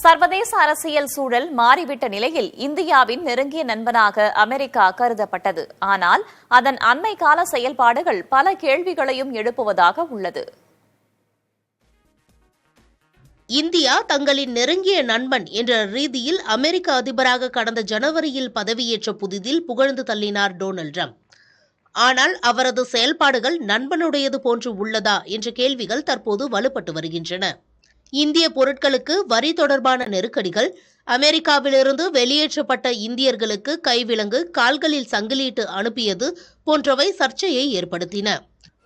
சர்வதேச அரசியல் சூழல் மாறிவிட்ட நிலையில் இந்தியாவின் நெருங்கிய நண்பனாக அமெரிக்கா கருதப்பட்டது. ஆனால் அதன் அண்மை கால செயல்பாடுகள் பல கேள்விகளையும் எழுப்புவதாக உள்ளது. இந்தியா தங்களின் நெருங்கிய நண்பன் என்ற ரீதியில் அமெரிக்க அதிபராக கடந்த ஜனவரியில் பதவியேற்ற புதிதில் புகழ்ந்து தள்ளினார் டொனால்ட் ட்ரம்ப். ஆனால் அவரது செயல்பாடுகள் நண்பனுடையது போன்று உள்ளதா என்ற கேள்விகள் தற்போது வலுப்பட்டு வருகின்றன. இந்திய பொருட்களுக்கு வரி தொடர்பான நெருக்கடிகள், அமெரிக்காவிலிருந்து வெளியேற்றப்பட்ட இந்தியர்களுக்கு கைவிலங்கு, கால்களில் சங்கிலிட்டு அனுப்பியது போன்றவை சர்ச்சையை ஏற்படுத்தின.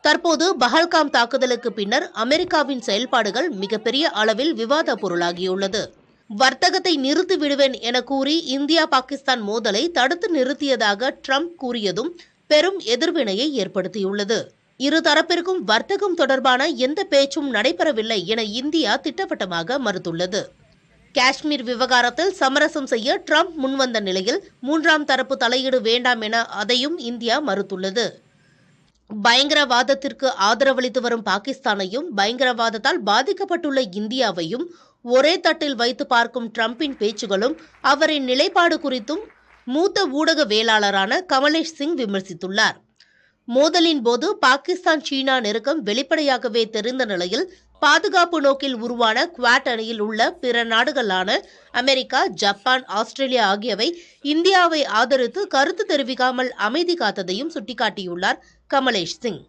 தற்போது பஹல்காம் தாக்குதலுக்கு பின்னர் அமெரிக்காவின் செயல்பாடுகள் மிகப்பெரிய அளவில் விவாத பொருளாகியுள்ளது. வர்த்தகத்தை நிறுத்தி விடுவேன் என கூறி இந்தியா பாகிஸ்தான் மோதலை தடுத்து நிறுத்தியதாக ட்ரம்ப் கூறியதும் பெரும் எதிர்வினையை ஏற்படுத்தியுள்ளது. இரு தரப்பிற்கும் வர்த்தகம் தொடர்பான எந்த பேச்சும் நடைபெறவில்லை என இந்தியா திட்டவட்டமாக மறுத்துள்ளது. காஷ்மீர் விவகாரத்தில் சமரசம் செய்ய ட்ரம்ப் முன்வந்த நிலையில் மூன்றாம் தரப்பு தலையீடு வேண்டாம் என அதையும் இந்தியா மறுத்துள்ளது. பயங்கரவாதத்திற்கு ஆதரவளித்து வரும் பாகிஸ்தானையும் பயங்கரவாதத்தால் பாதிக்கப்பட்டுள்ள இந்தியாவையும் ஒரே தட்டில் வைத்து பார்க்கும் ட்ரம்பின் பேச்சுகளும் அவரின் நிலைப்பாடு குறித்தும் மூத்த ஊடகவியலாளரான கமலேஷ் சிங் விமர்சித்துள்ளார். மோதலின் போது பாகிஸ்தான் சீனா நெருக்கம் வெளிப்படையாகவே தெரிந்த நிலையில் பாதுகாப்பு நோக்கில் உருவான குவாட் அணியில் உள்ள பிற நாடுகளான அமெரிக்கா, ஜப்பான், ஆஸ்திரேலியா ஆகியவை இந்தியாவை ஆதரித்து கருத்து தெரிவிக்காமல் அமைதி காத்ததையும் சுட்டிக்காட்டியுள்ளார் கமலேஷ் சிங்.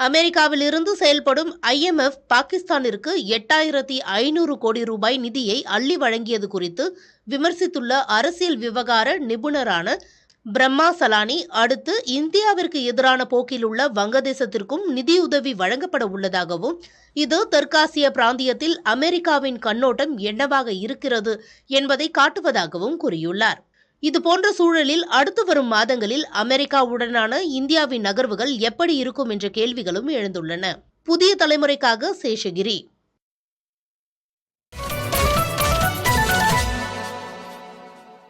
அமெரிக்காவில் இருந்து செயல்படும் IMF பாகிஸ்தானிற்கு 8500 கோடி ரூபாய் நிதியை அள்ளி வழங்கியது குறித்து விமர்சித்துள்ள அரசியல் விவகார நிபுணரான பிரம்மா சலானி, அடுத்து இந்தியாவிற்கு எதிரான போக்கில் உள்ள வங்கதேசத்திற்கும் நிதியுதவி வழங்கப்பட உள்ளதாகவும், இது தெற்காசிய பிராந்தியத்தில் அமெரிக்காவின் கண்ணோட்டம் என்னவாக இருக்கிறது என்பதை காட்டுவதாகவும் கூறியுள்ளார். இதுபோன்ற சூழலில் அடுத்து வரும் மாதங்களில் அமெரிக்காவுடனான இந்தியாவின் நகர்வுகள் எப்படி இருக்கும் என்ற கேள்விகளும் எழுந்துள்ளன. புதிய தலைமுறைக்காக சேஷகிரி.